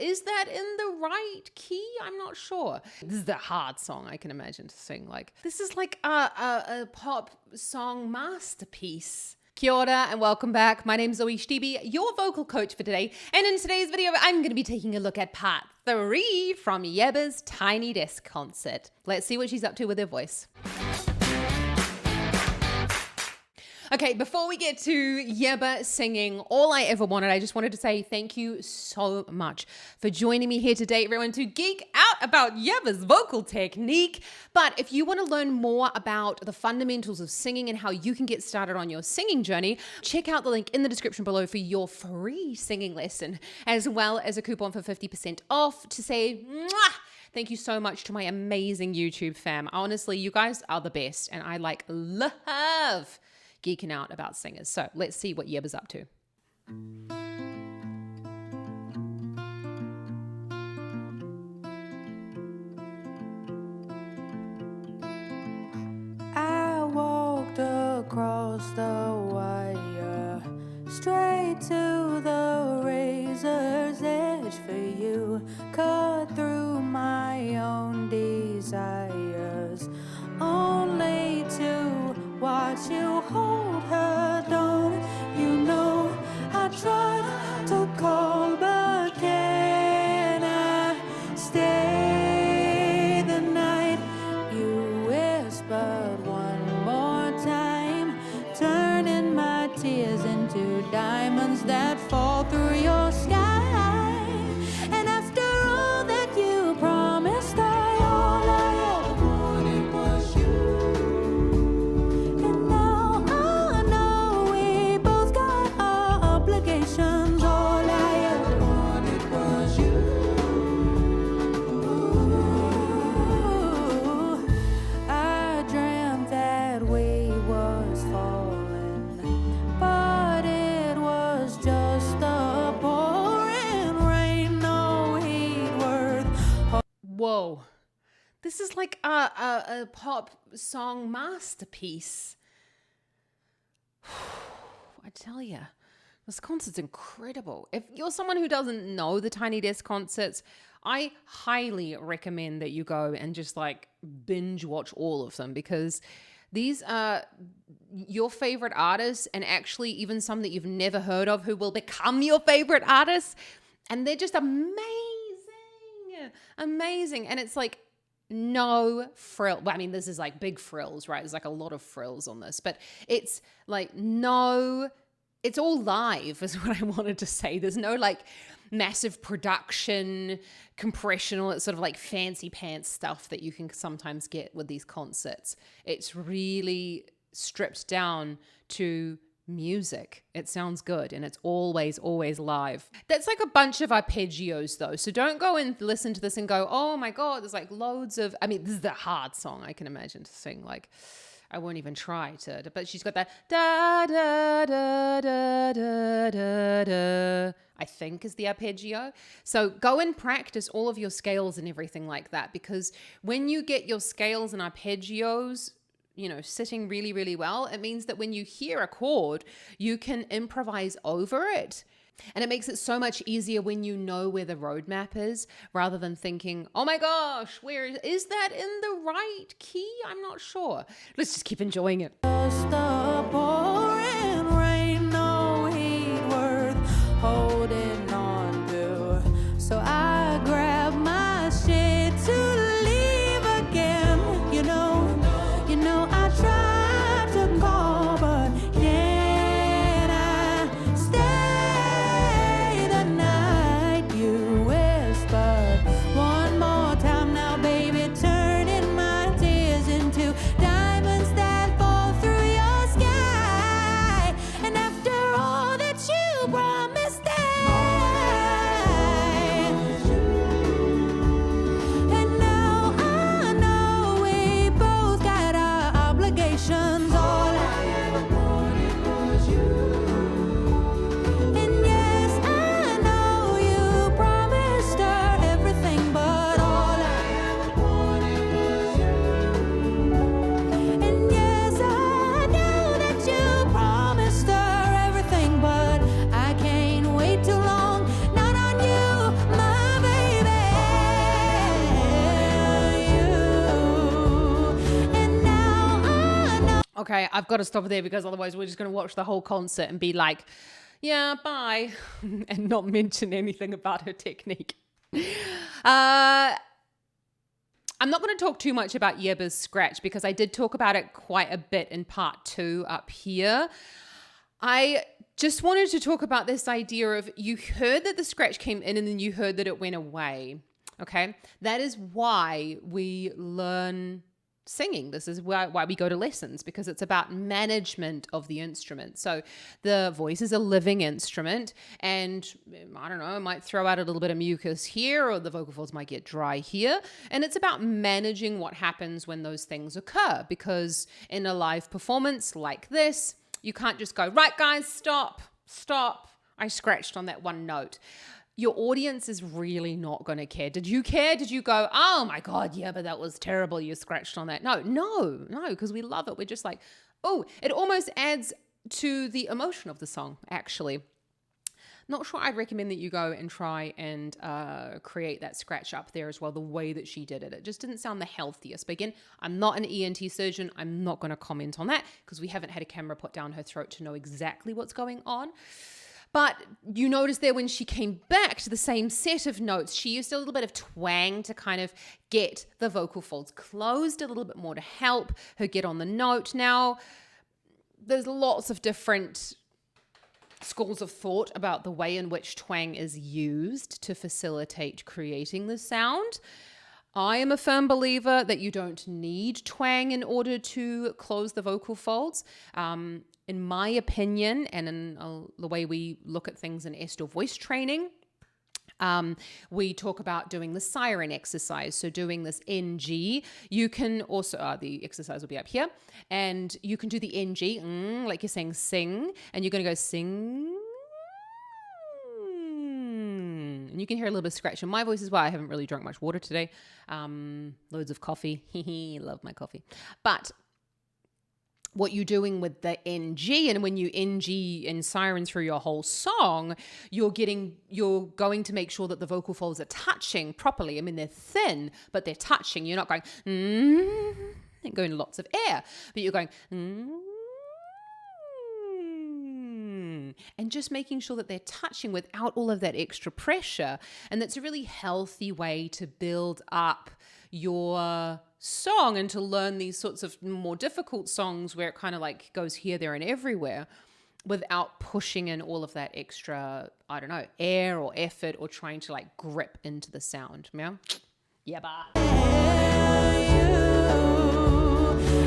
Is that in the right key? I'm not sure. This is a hard song I can imagine to sing. Like, this is like a pop song masterpiece. Kia ora and welcome back. My name's Zoe Stebe, your vocal coach for today. And in today's video, I'm going to be taking a look at part 3 from Yebba's Tiny Desk concert. Let's see what she's up to with her voice. Okay, before we get to Yebba singing All I Ever Wanted, I just wanted to say thank you so much for joining me here today, everyone, to geek out about Yebba's vocal technique. But if you want to learn more about the fundamentals of singing and how you can get started on your singing journey, check out the link in the description below for your free singing lesson, as well as a coupon for 50% off to say, mwah! Thank you so much to my amazing YouTube fam. Honestly, you guys are the best, and I love geeking out about singers. So let's see what Yebba's up to. I walked across the wire, straight to the razor's edge for you, cut through my own desires, only to watch you hold her. Don't you know I tried to call, but can I stay the night? You whispered one more time, turning my tears into diamonds that fall through your sky. And after all that you promised, all I ever wanted was you. And now I know we both got our obligations. All I ever wanted was you. Ooh, I dreamt that we was falling, but it was just a pouring rain. No heat worth. Whoa. This is like a pop song masterpiece. I tell you, this concert's incredible. If you're someone who doesn't know the Tiny Desk concerts, I highly recommend that you go and just like binge watch all of them, because these are your favorite artists, and actually even some that you've never heard of who will become your favorite artists. And they're just amazing. And it's like no frill. Well, I mean, this is like big frills, right? There's like a lot of frills on this, but it's like it's all live is what I wanted to say. There's no like massive production, compression, all that sort of like fancy pants stuff that you can sometimes get with these concerts. It's really stripped down to music. It sounds good, and it's always live. That's like a bunch of arpeggios though, so don't go and listen to this and go, oh my god, there's like loads of, I mean, this is a hard song I can imagine to sing. Like, I won't even try to, but she's got that da da da da da da da, I think is the arpeggio. So go and practice all of your scales and everything like that, because when you get your scales and arpeggios, you know, sitting really well, it means that when you hear a chord, you can improvise over it. And it makes it so much easier when you know where the roadmap is, rather than thinking, oh my gosh, where is that in the right key? I'm not sure. Let's just keep enjoying it. Just a pouring rain, no heat worth holding on to. So I grab my shit to leave again. You know, I tried to call, but can I stay the night? You whispered one more time now, baby, turning my tears into diamonds that fall through your sky. And after all that you promised, Okay, I've got to stop there because otherwise we're just going to watch the whole concert and be like, yeah, bye, and not mention anything about her technique. I'm not going to talk too much about Yebba's scratch because I did talk about it quite a bit in part 2 up here. I just wanted to talk about this idea of you heard that the scratch came in and then you heard that it went away. Okay, that is why we learn singing. This is why we go to lessons, because it's about management of the instrument. So the voice is a living instrument, and I don't know, it might throw out a little bit of mucus here, or the vocal folds might get dry here. And it's about managing what happens when those things occur, because in a live performance like this, you can't just go, right guys, stop, I scratched on that one note. Your audience is really not going to care. Did you care? Did you go, oh my God, yeah, but that was terrible, you scratched on that? No, because we love it. We're just like, oh, it almost adds to the emotion of the song, actually. Not sure I'd recommend that you go and try and create that scratch up there as well, the way that she did it. It just didn't sound the healthiest. But again, I'm not an ENT surgeon. I'm not going to comment on that because we haven't had a camera put down her throat to know exactly what's going on. But you notice there when she came back to the same set of notes, she used a little bit of twang to kind of get the vocal folds closed a little bit more to help her get on the note. Now, there's lots of different schools of thought about the way in which twang is used to facilitate creating the sound. I am a firm believer that you don't need twang in order to close the vocal folds. In my opinion, and in the way we look at things in Estill voice training, we talk about doing the siren exercise. So doing this NG, you can also, the exercise will be up here, and you can do the NG, like you're saying sing, and you're going to go sing. And you can hear a little bit of scratch in my voice as well. I haven't really drunk much water today. Loads of coffee. Love my coffee. But what you're doing with the NG, and when you NG and siren through your whole song, you're going to make sure that the vocal folds are touching properly. I mean, they're thin, but they're touching. You're not going, and going lots of air, but you're going, and just making sure that they're touching without all of that extra pressure. And that's a really healthy way to build up your song and to learn these sorts of more difficult songs where it kind of like goes here, there, and everywhere without pushing in all of that extra, I don't know, air or effort or trying to like grip into the sound. Yeah? Yebba.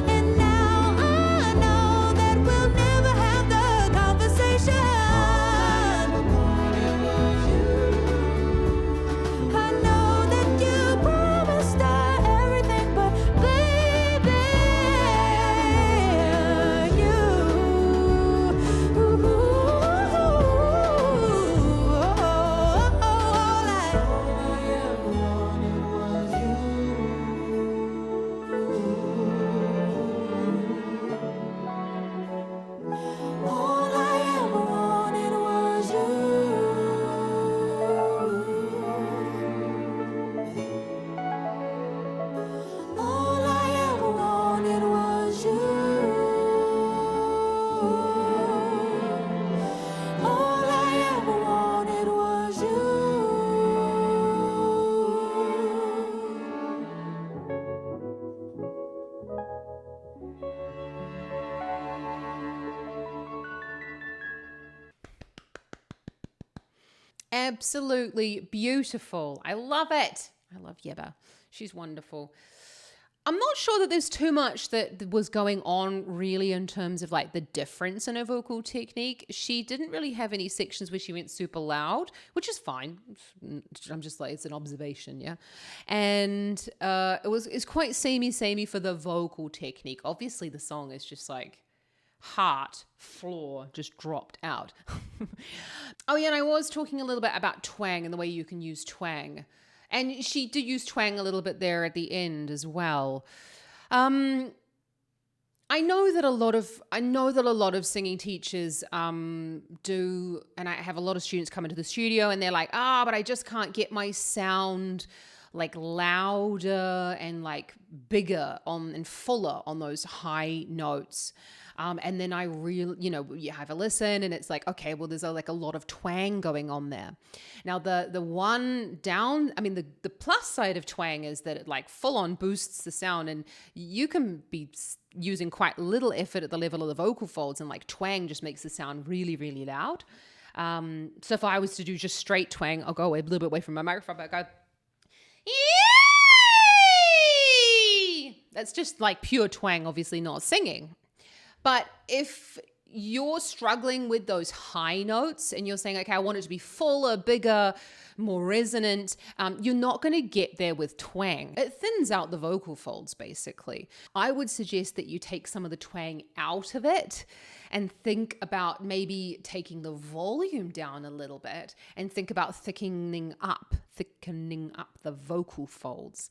And now I know that we'll never have the conversation. I know that you promised her everything, but baby, all I ever wanted was you. All I ever wanted was you. All I ever wanted was you. Absolutely beautiful. I love it. I love Yebba. She's wonderful. I'm not sure that there's too much that was going on really in terms of like the difference in her vocal technique. She didn't really have any sections where she went super loud, which is fine. I'm just like, it's an observation, yeah. And it's quite samey for the vocal technique. Obviously the song is just like heart, floor, just dropped out. Oh yeah, and I was talking a little bit about twang and the way you can use twang. And she did use twang a little bit there at the end as well. I know that a lot of singing teachers do, and I have a lot of students come into the studio and they're like, but I just can't get my sound like louder and like bigger on and fuller on those high notes. And then I really, you have a listen and it's like, okay, well, there's like a lot of twang going on there. Now, the one down, I mean, the plus side of twang is that it like full on boosts the sound, and you can be using quite little effort at the level of the vocal folds, and like twang just makes the sound really, really loud. So if I was to do just straight twang, I'll go a little bit away from my microphone, but I go, yay! That's just like pure twang, obviously not singing. But if you're struggling with those high notes and you're saying, okay, I want it to be fuller, bigger, more resonant, you're not going to get there with twang. It thins out the vocal folds, basically. I would suggest that you take some of the twang out of it and think about maybe taking the volume down a little bit and think about thickening up the vocal folds.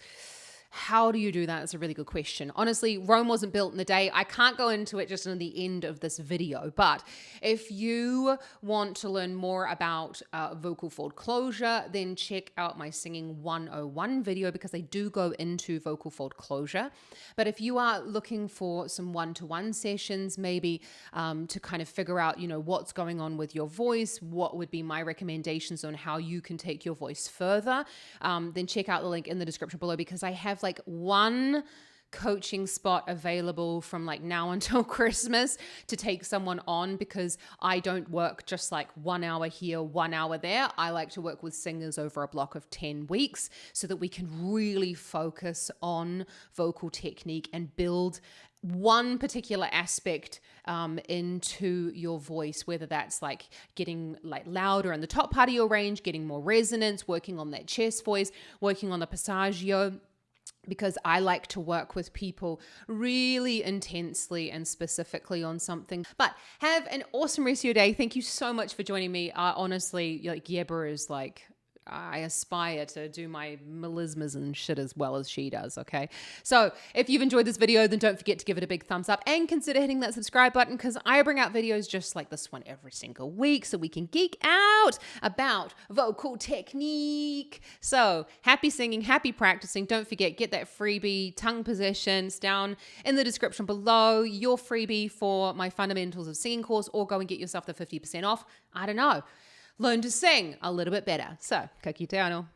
How do you do that? It's a really good question. Honestly, Rome wasn't built in a day. I can't go into it just in the end of this video, but if you want to learn more about vocal fold closure, then check out my Singing 101 video, because I do go into vocal fold closure. But if you are looking for some one-to-one sessions, maybe to kind of figure out, what's going on with your voice, what would be my recommendations on how you can take your voice further, then check out the link in the description below, because I have like one coaching spot available from like now until Christmas to take someone on, because I don't work just like 1 hour here, 1 hour there. I like to work with singers over a block of 10 weeks so that we can really focus on vocal technique and build one particular aspect into your voice, whether that's like getting like louder in the top part of your range, getting more resonance, working on that chest voice, working on the passaggio, because I like to work with people really intensely and specifically on something. But have an awesome rest of your day. Thank you so much for joining me. Honestly, like Yebba is like, I aspire to do my melismas and shit as well as she does, okay? So if you've enjoyed this video, then don't forget to give it a big thumbs up and consider hitting that subscribe button, because I bring out videos just like this one every single week so we can geek out about vocal technique. So happy singing, happy practicing. Don't forget, get that freebie, tongue positions, down in the description below, your freebie for my Fundamentals of Singing course, or go and get yourself the 50% off. I don't know. Learn to sing a little bit better. So, ka kite anō.